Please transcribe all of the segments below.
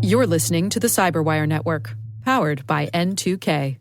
You're listening to the CyberWire Network, powered by N2K.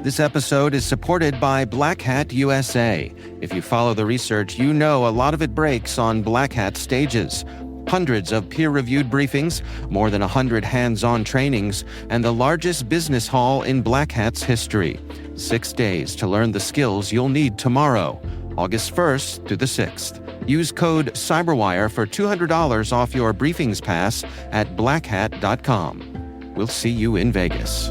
This episode is supported by Black Hat USA. If you follow the research, you know a lot of it breaks on Black Hat stages. Hundreds of peer-reviewed briefings, more than 100 hands-on trainings, and the largest business hall in Black Hat's history. 6 days to learn the skills you'll need tomorrow, August 1st through the 6th. Use code CYBERWIRE for $200 off your briefings pass at blackhat.com. We'll see you in Vegas.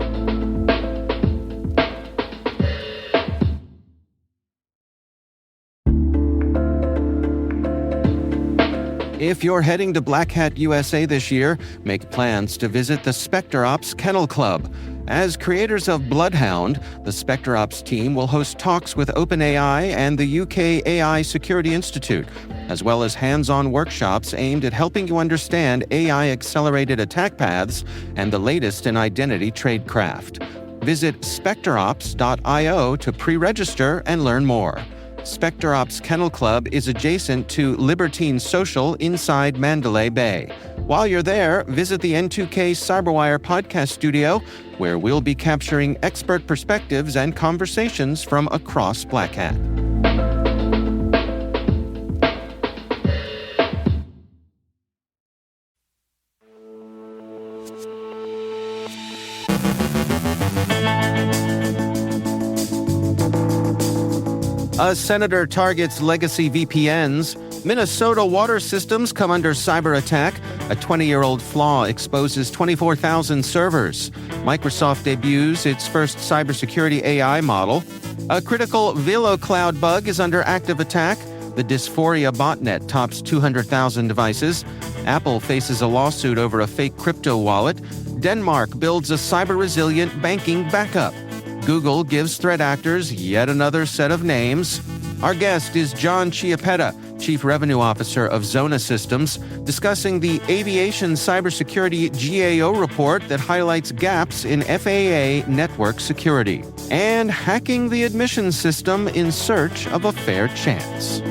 If you're heading to Black Hat USA this year, make plans to visit the SpecterOps Kennel Club. As creators of Bloodhound, the SpecterOps team will host talks with OpenAI and the UK AI Security Institute, as well as hands-on workshops aimed at helping you understand AI-accelerated attack paths and the latest in identity tradecraft. Visit specterops.io to pre-register and learn more. SpecterOps Kennel Club is adjacent to Libertine Social inside Mandalay Bay. While you're there, visit the N2K CyberWire podcast studio, where we'll be capturing expert perspectives and conversations from across Black Hat. A senator targets legacy VPNs. Minnesota water systems come under cyber attack. A 20-year-old flaw exposes 24,000 servers. Microsoft debuts its first cybersecurity AI model. A critical VeloCloud bug is under active attack. The Dysphoria botnet tops 200,000 devices. Apple faces a lawsuit over a fake crypto wallet. Denmark builds a cyber-resilient banking backup. Google gives threat actors yet another set of names. Our guest is John Chiappetta, Chief Revenue Officer of Xona Systems, discussing the Aviation Cybersecurity GAO report that highlights gaps in FAA network security, and hacking the admissions system in search of a fair chance.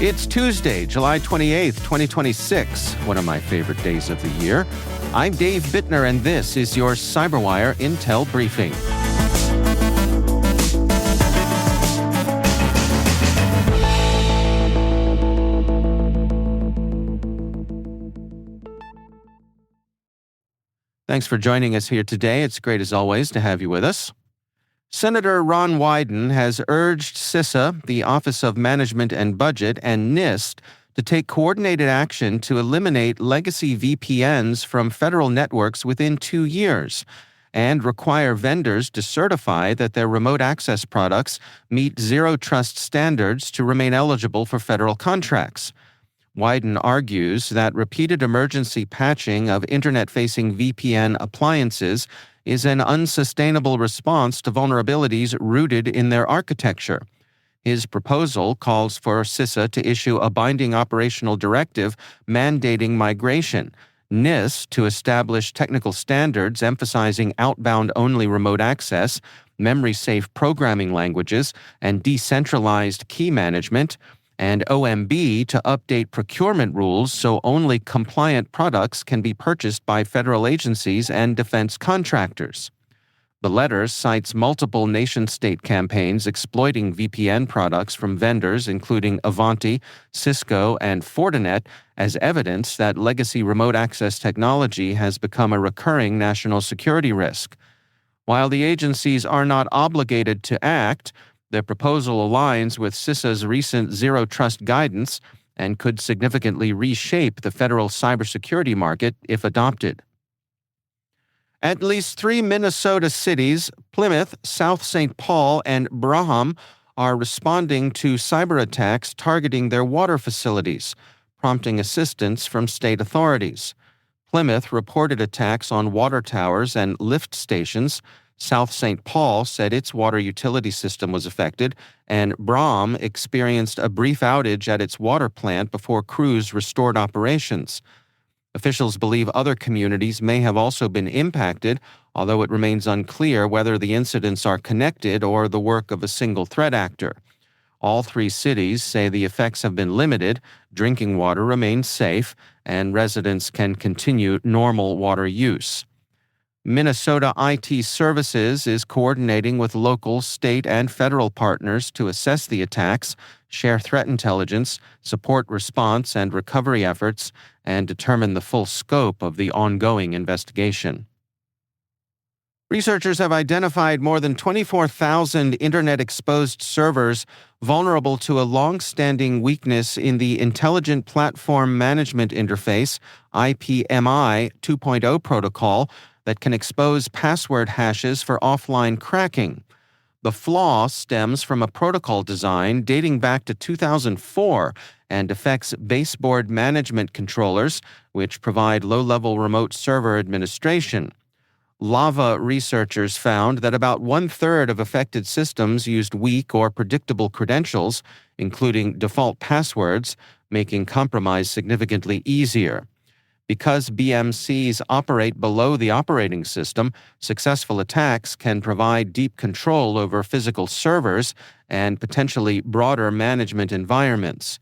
It's Tuesday, July 28th, 2026, one of my favorite days of the year. I'm Dave Bittner, and this is your CyberWire Intel Briefing. Thanks for joining us here today. It's great, as always, to have you with us. Senator Ron Wyden has urged CISA, the Office of Management and Budget, and NIST to take coordinated action to eliminate legacy VPNs from federal networks within 2 years and require vendors to certify that their remote access products meet zero trust standards to remain eligible for federal contracts. Wyden argues that repeated emergency patching of internet-facing VPN appliances is an unsustainable response to vulnerabilities rooted in their architecture. His proposal calls for CISA to issue a binding operational directive mandating migration, NIST to establish technical standards emphasizing outbound-only remote access, memory-safe programming languages, and decentralized key management, and OMB to update procurement rules so only compliant products can be purchased by federal agencies and defense contractors. The letter cites multiple nation-state campaigns exploiting VPN products from vendors including Avanti, Cisco, and Fortinet as evidence that legacy remote access technology has become a recurring national security risk. While the agencies are not obligated to act, the proposal aligns with CISA's recent zero trust guidance and could significantly reshape the federal cybersecurity market if adopted. At least 3 Minnesota cities, Plymouth, South St. Paul, and Braham, are responding to cyber attacks targeting their water facilities, prompting assistance from state authorities. Plymouth reported attacks on water towers and lift stations. South St. Paul said its water utility system was affected, and Braham experienced a brief outage at its water plant before crews restored operations. Officials believe other communities may have also been impacted, although it remains unclear whether the incidents are connected or the work of a single threat actor. All three cities say the effects have been limited, drinking water remains safe, and residents can continue normal water use. Minnesota IT Services is coordinating with local, state, and federal partners to assess the attacks, share threat intelligence, support response and recovery efforts, and determine the full scope of the ongoing investigation. Researchers have identified more than 24,000 Internet-exposed servers vulnerable to a long-standing weakness in the Intelligent Platform Management Interface, IPMI 2.0 protocol, that can expose password hashes for offline cracking. The flaw stems from a protocol design dating back to 2004 and affects baseboard management controllers, which provide low-level remote server administration. Lava researchers found that about one-third of affected systems used weak or predictable credentials, including default passwords, making compromise significantly easier. Because BMCs operate below the operating system, successful attacks can provide deep control over physical servers and potentially broader management environments.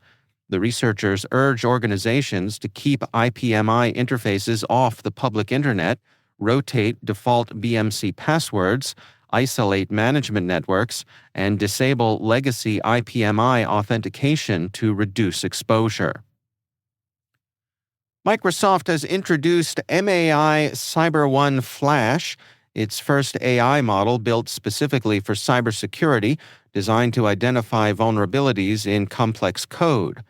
The researchers urge organizations to keep IPMI interfaces off the public internet, rotate default BMC passwords, isolate management networks, and disable legacy IPMI authentication to reduce exposure. Microsoft has introduced MAI CyberOne Flash, its first AI model built specifically for cybersecurity, designed to identify vulnerabilities in complex code.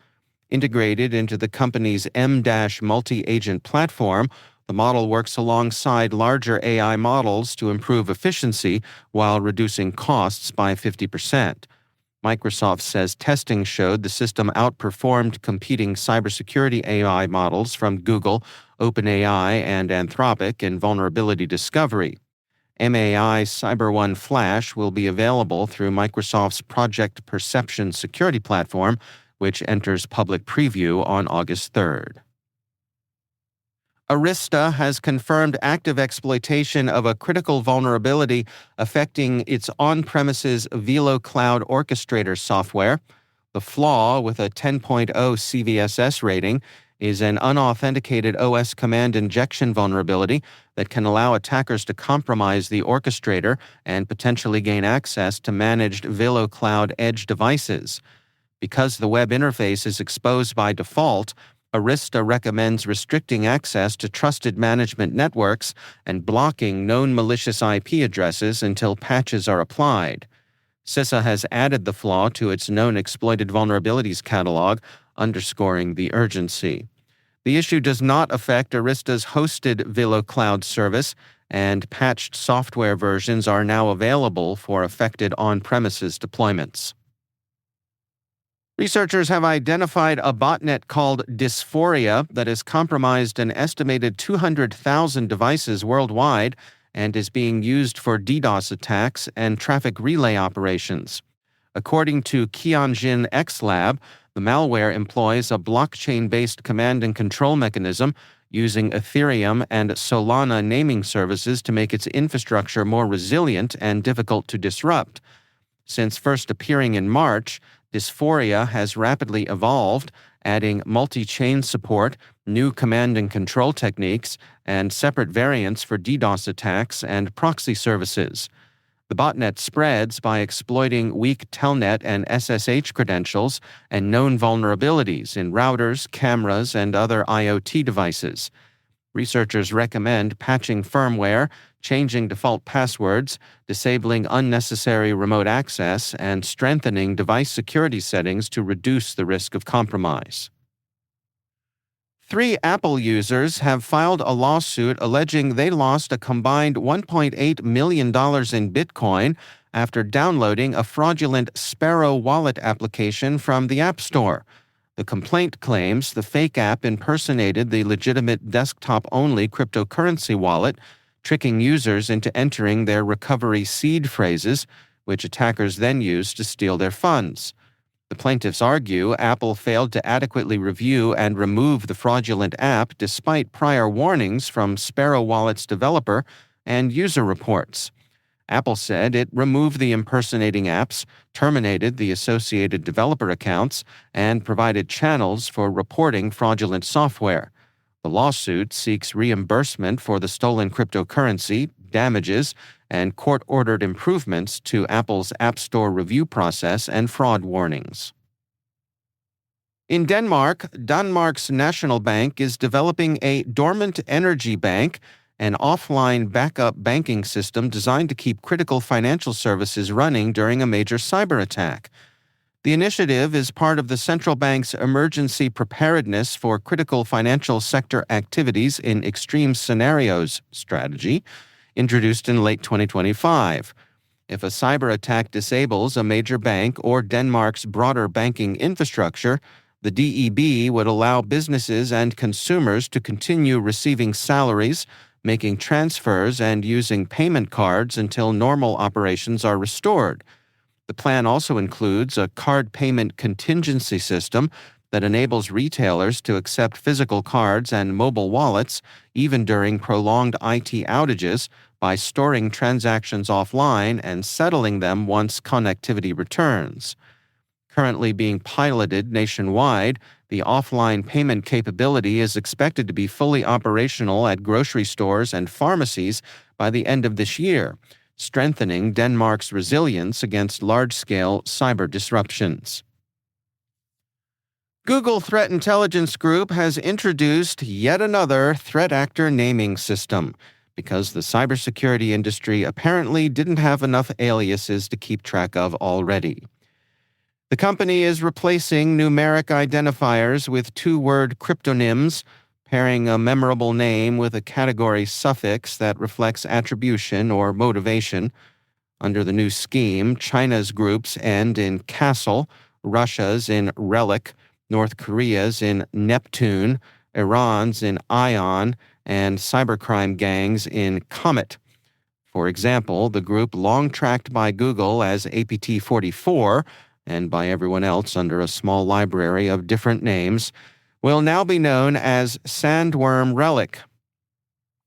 Integrated into the company's M-multi-agent platform, the model works alongside larger AI models to improve efficiency while reducing costs by 50%. Microsoft says testing showed the system outperformed competing cybersecurity AI models from Google, OpenAI, and Anthropic in vulnerability discovery. MAI CyberOne Flash will be available through Microsoft's Project Perception security platform, which enters public preview on August 3rd. Arista has confirmed active exploitation of a critical vulnerability affecting its on-premises VeloCloud orchestrator software. The flaw, with a 10.0 CVSS rating, is an unauthenticated OS command injection vulnerability that can allow attackers to compromise the orchestrator and potentially gain access to managed VeloCloud edge devices. Because the web interface is exposed by default, Arista recommends restricting access to trusted management networks and blocking known malicious IP addresses until patches are applied. CISA has added the flaw to its known exploited vulnerabilities catalog, underscoring the urgency. The issue does not affect Arista's hosted VeloCloud service, and patched software versions are now available for affected on-premises deployments. Researchers have identified a botnet called Dysphoria that has compromised an estimated 200,000 devices worldwide and is being used for DDoS attacks and traffic relay operations. According to Kianjin X Lab, the malware employs a blockchain-based command and control mechanism using Ethereum and Solana naming services to make its infrastructure more resilient and difficult to disrupt. Since first appearing in March, Dysphoria has rapidly evolved, adding multi-chain support, new command and control techniques, and separate variants for DDoS attacks and proxy services. The botnet spreads by exploiting weak telnet and SSH credentials and known vulnerabilities in routers, cameras, and other IoT devices. Researchers recommend patching firmware, changing default passwords, disabling unnecessary remote access, and strengthening device security settings to reduce the risk of compromise. 3 Apple users have filed a lawsuit alleging they lost a combined $1.8 million in Bitcoin after downloading a fraudulent Sparrow wallet application from the App Store. The complaint claims the fake app impersonated the legitimate desktop-only cryptocurrency wallet, tricking users into entering their recovery seed phrases, which attackers then use to steal their funds. The plaintiffs argue Apple failed to adequately review and remove the fraudulent app despite prior warnings from Sparrow Wallet's developer and user reports. Apple said it removed the impersonating apps, terminated the associated developer accounts, and provided channels for reporting fraudulent software. The lawsuit seeks reimbursement for the stolen cryptocurrency, damages, and court-ordered improvements to Apple's App Store review process and fraud warnings. In Denmark, Danmarks National Bank is developing a dormant energy bank, an offline backup banking system designed to keep critical financial services running during a major cyber attack. The initiative is part of the central bank's emergency preparedness for critical financial sector activities in extreme scenarios strategy, introduced in late 2025. If a cyber attack disables a major bank or Denmark's broader banking infrastructure, the DEB would allow businesses and consumers to continue receiving salaries, making transfers, and using payment cards until normal operations are restored. The plan also includes a card payment contingency system that enables retailers to accept physical cards and mobile wallets even during prolonged IT outages by storing transactions offline and settling them once connectivity returns. Currently being piloted nationwide, the offline payment capability is expected to be fully operational at grocery stores and pharmacies by the end of this year, strengthening Denmark's resilience against large-scale cyber disruptions. Google Threat Intelligence Group has introduced yet another threat actor naming system because the cybersecurity industry apparently didn't have enough aliases to keep track of already. The company is replacing numeric identifiers with two-word cryptonyms, pairing a memorable name with a category suffix that reflects attribution or motivation. Under the new scheme, China's groups end in Castle, Russia's in Relic, North Korea's in Neptune, Iran's in Ion, and cybercrime gangs in Comet. For example, the group long tracked by Google as APT44, and by everyone else under a small library of different names, will now be known as Sandworm Relic.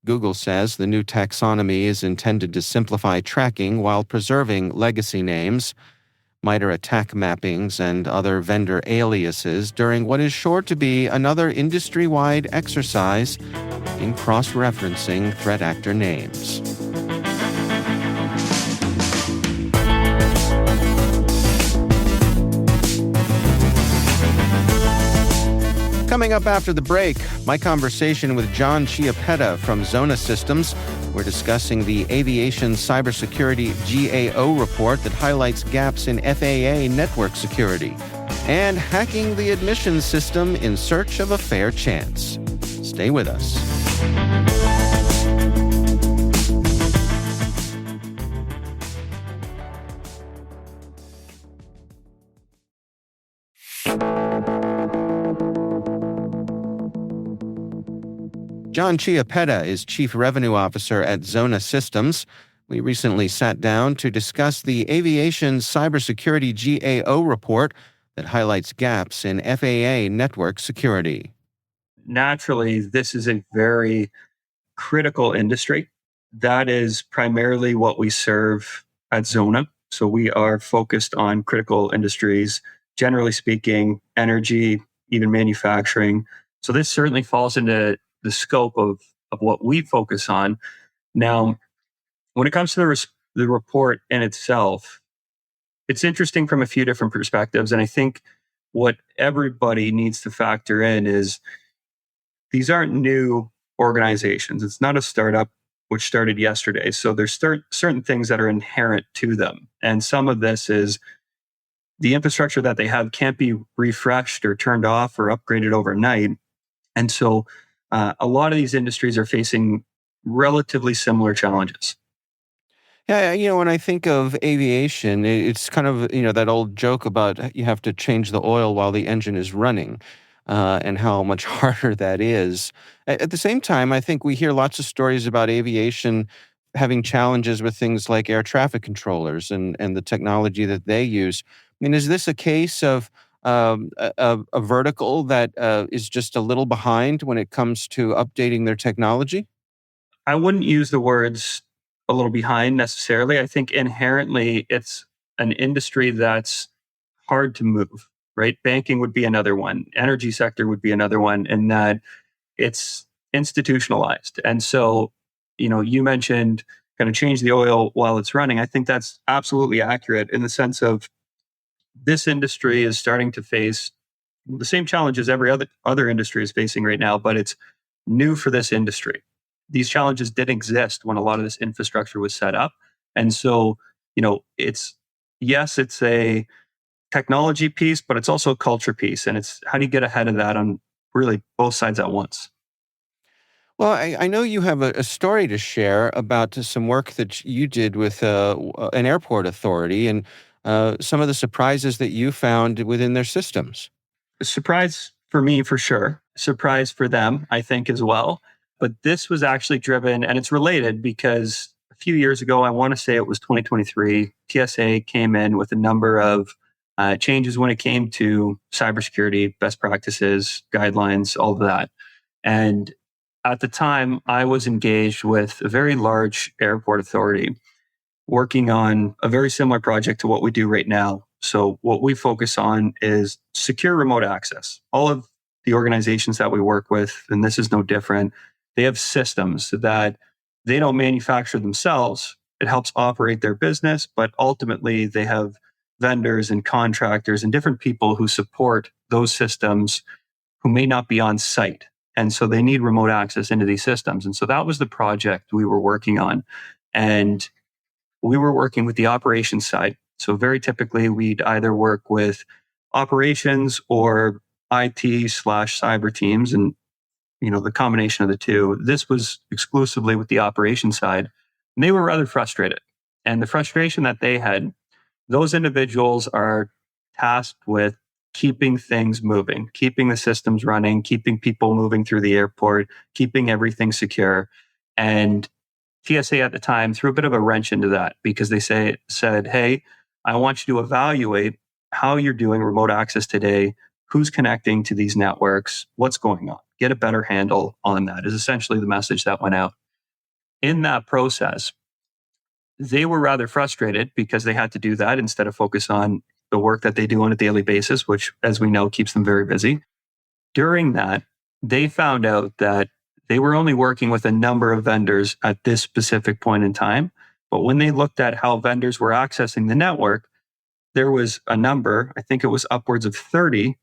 Google says the new taxonomy is intended to simplify tracking while preserving legacy names, MITRE attack mappings, and other vendor aliases during what is sure to be another industry-wide exercise in cross-referencing threat actor names. Coming up after the break, my conversation with John Chiappetta from Xona Systems. We're discussing the Aviation Cybersecurity GAO report that highlights gaps in FAA network security, and hacking the admissions system in search of a fair chance. Stay with us. John Chiappetta is Chief Revenue Officer at Xona Systems. We recently sat down to discuss the Aviation Cybersecurity GAO report that highlights gaps in FAA network security. Naturally, this is a very critical industry. That is primarily what we serve at Xona. So we are focused on critical industries, generally speaking, energy, even manufacturing. So this certainly falls into the scope of what we focus on. Now, when it comes to the report in itself, it's interesting from a few different perspectives. And I think what everybody needs to factor in is these aren't new organizations. It's not a startup which started yesterday. So there's certain things that are inherent to them. And some of this is the infrastructure that they have can't be refreshed or turned off or upgraded overnight. And so a lot of these industries are facing relatively similar challenges. Yeah, when I think of aviation, it's kind of, that old joke about you have to change the oil while the engine is running, and how much harder that is. At the same time, I think we hear lots of stories about aviation having challenges with things like air traffic controllers and the technology that they use. mean, is this a case of a vertical that is just a little behind when it comes to updating their technology? I wouldn't use the words a little behind necessarily. I think inherently it's an industry that's hard to move, right? Banking would be another one. Energy sector would be another one, in that it's institutionalized. And so, you mentioned kind of change the oil while it's running. I think that's absolutely accurate in the sense of this industry is starting to face the same challenges every other industry is facing right now, but it's new for this industry. These challenges didn't exist when a lot of this infrastructure was set up. And so, it's yes, it's a technology piece, but it's also a culture piece. And it's how do you get ahead of that on really both sides at once? Well, I know you have a story to share about some work that you did with an airport authority and some of the surprises that you found within their systems. A surprise for me, for sure. Surprise for them, I think, as well. But this was actually driven, and it's related because a few years ago, I want to say it was 2023, TSA came in with a number of changes when it came to cybersecurity, best practices, guidelines, all of that. And at the time, I was engaged with a very large airport authority working on a very similar project to what we do right now. So, what we focus on is secure remote access. All of the organizations that we work with, and this is no different, they have systems that they don't manufacture themselves. It helps operate their business, but ultimately they have vendors and contractors and different people who support those systems who may not be on site. And so they need remote access into these systems. And so that was the project we were working on. And we were working with the operations side. So very typically we'd either work with operations or IT/cyber teams, and the combination of the two. This was exclusively with the operations side. And they were rather frustrated. And the frustration that they had, those individuals are tasked with keeping things moving, keeping the systems running, keeping people moving through the airport, keeping everything secure. And TSA at the time threw a bit of a wrench into that because they said, "Hey, I want you to evaluate how you're doing remote access today, who's connecting to these networks, what's going on. Get a better handle on that," is essentially the message that went out. In that process, they were rather frustrated because they had to do that instead of focus on the work that they do on a daily basis, which, as we know, keeps them very busy. During that, they found out that they were only working with a number of vendors at this specific point in time. But when they looked at how vendors were accessing the network, there was a number, I think it was upwards of 30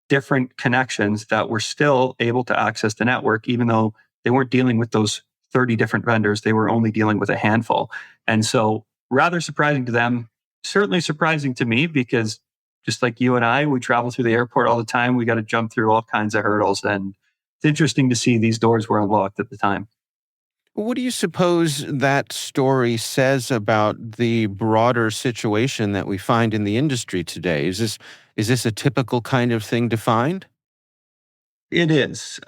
different connections that were still able to access the network, even though they weren't dealing with those 30 different vendors. They were only dealing with a handful. And so, rather surprising to them, certainly surprising to me because just like you and I, we travel through the airport all the time. We got to jump through all kinds of hurdles. And it's interesting to see these doors were unlocked at the time. What do you suppose that story says about the broader situation that we find in the industry today? Is this a typical kind of thing to find? It is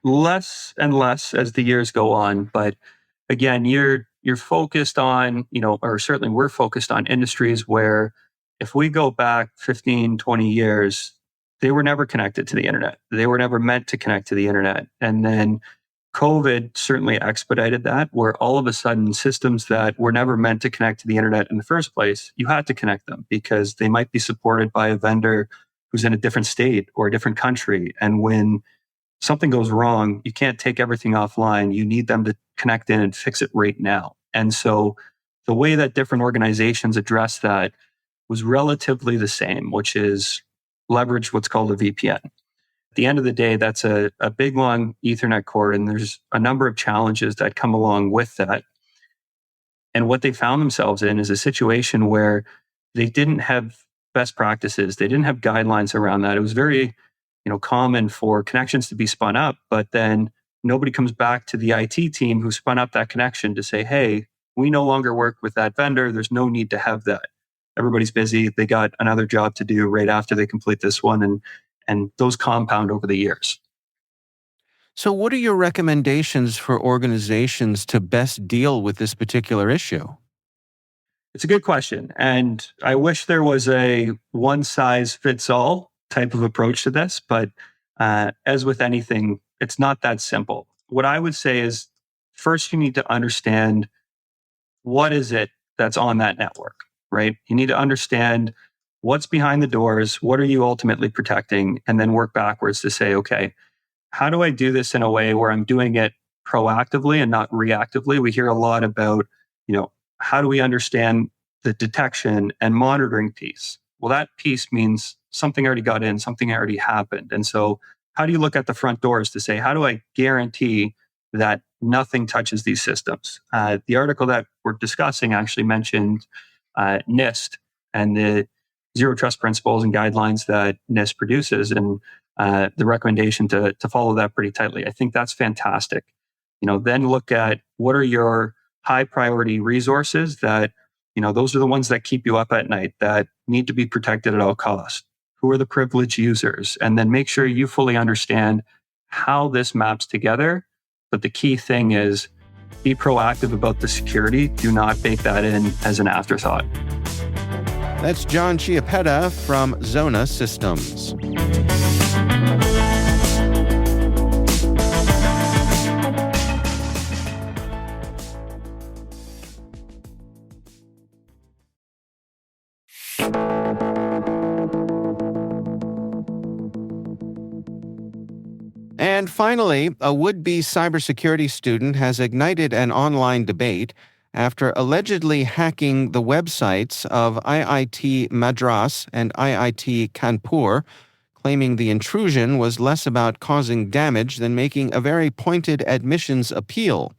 less and less as the years go on, but again, you're focused on, or certainly we're focused on industries where if we go back 15, 20 years, they were never connected to the internet. They were never meant to connect to the internet. And then COVID certainly expedited that, where all of a sudden systems that were never meant to connect to the internet in the first place, you had to connect them because they might be supported by a vendor who's in a different state or a different country. And when something goes wrong, you can't take everything offline. You need them to connect in and fix it right now. And so the way that different organizations address that was relatively the same, which is leverage what's called a VPN. At the end of the day, that's a big, long Ethernet cord, and there's a number of challenges that come along with that. And what they found themselves in is a situation where they didn't have best practices. They didn't have guidelines around that. It was very, common for connections to be spun up, but then nobody comes back to the IT team who spun up that connection to say, "Hey, we no longer work with that vendor. There's no need to have that. Everybody's busy. They got another job to do right after they complete this one." And those compound over the years. So, what are your recommendations for organizations to best deal with this particular issue? It's a good question. And I wish there was a one-size-fits-all type of approach to this, but as with anything, it's not that simple. What I would say is, first, you need to understand what is it that's on that network, right? You need to understand what's behind the doors, what are you ultimately protecting, and then work backwards to say, okay, how do I do this in a way where I'm doing it proactively and not reactively? We hear a lot about, how do we understand the detection and monitoring piece? Well, that piece means something already got in, something already happened. And so how do you look at the front doors to say, how do I guarantee that nothing touches these systems? The article that we're discussing actually mentioned NIST and the zero trust principles and guidelines that NIST produces, and the recommendation to follow that pretty tightly. I think that's fantastic. Then look at what are your high priority resources that, those are the ones that keep you up at night, that need to be protected at all costs. Who are the privileged users? And then make sure you fully understand how this maps together. But the key thing is be proactive about the security. Do not bake that in as an afterthought. That's John Chiappetta from Xona Systems. And finally, a would-be cybersecurity student has ignited an online debate after allegedly hacking the websites of IIT Madras and IIT Kanpur, claiming the intrusion was less about causing damage than making a very pointed admissions appeal.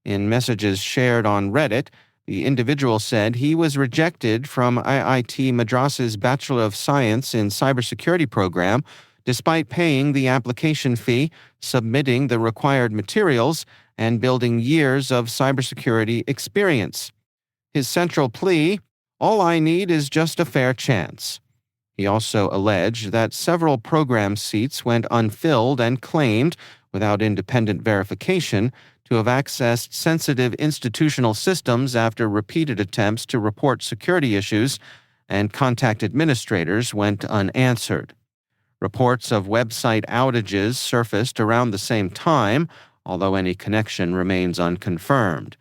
In messages shared on Reddit, the individual said he was rejected from IIT Madras's Bachelor of Science in Cybersecurity program despite paying the application fee, submitting the required materials, and building years of cybersecurity experience. His central plea, "All I need is just a fair chance." He also alleged that several program seats went unfilled and claimed, without independent verification, to have accessed sensitive institutional systems after repeated attempts to report security issues, and contact administrators went unanswered. Reports of website outages surfaced around the same time, although any connection remains unconfirmed.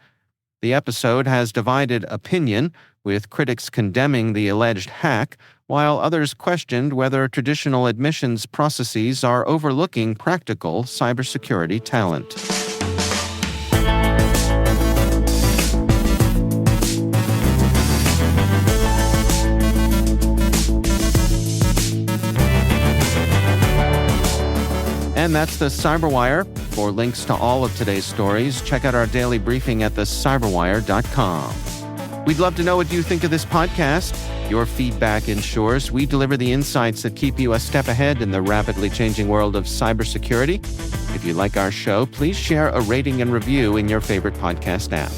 The episode has divided opinion, with critics condemning the alleged hack, while others questioned whether traditional admissions processes are overlooking practical cybersecurity talent. And that's the CyberWire. For links to all of today's stories, check out our daily briefing at thecyberwire.com. We'd love to know what you think of this podcast. Your feedback ensures we deliver the insights that keep you a step ahead in the rapidly changing world of cybersecurity. If you like our show, please share a rating and review in your favorite podcast app.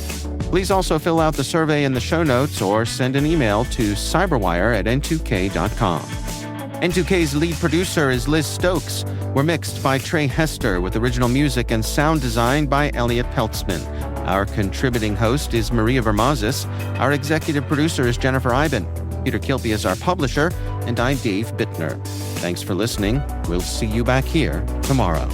Please also fill out the survey in the show notes or send an email to cyberwire@n2k.com. N2K's lead producer is Liz Stokes. We're mixed by Trey Hester with original music and sound design by Elliot Peltzman. Our contributing host is Maria Vermazis. Our executive producer is Jennifer Eiben. Peter Kilby is our publisher, and I'm Dave Bittner. Thanks for listening. We'll see you back here tomorrow.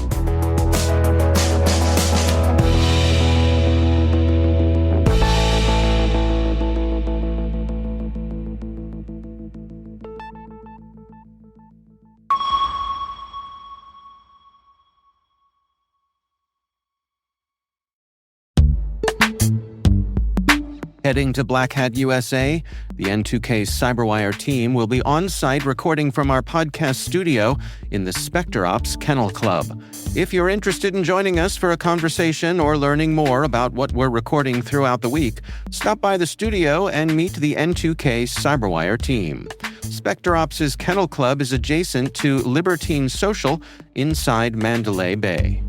Heading to Black Hat USA, the N2K CyberWire team will be on-site recording from our podcast studio in the SpecterOps Kennel Club. If you're interested in joining us for a conversation or learning more about what we're recording throughout the week, stop by the studio and meet the N2K CyberWire team. SpecterOps' Kennel Club is adjacent to Libertine Social inside Mandalay Bay.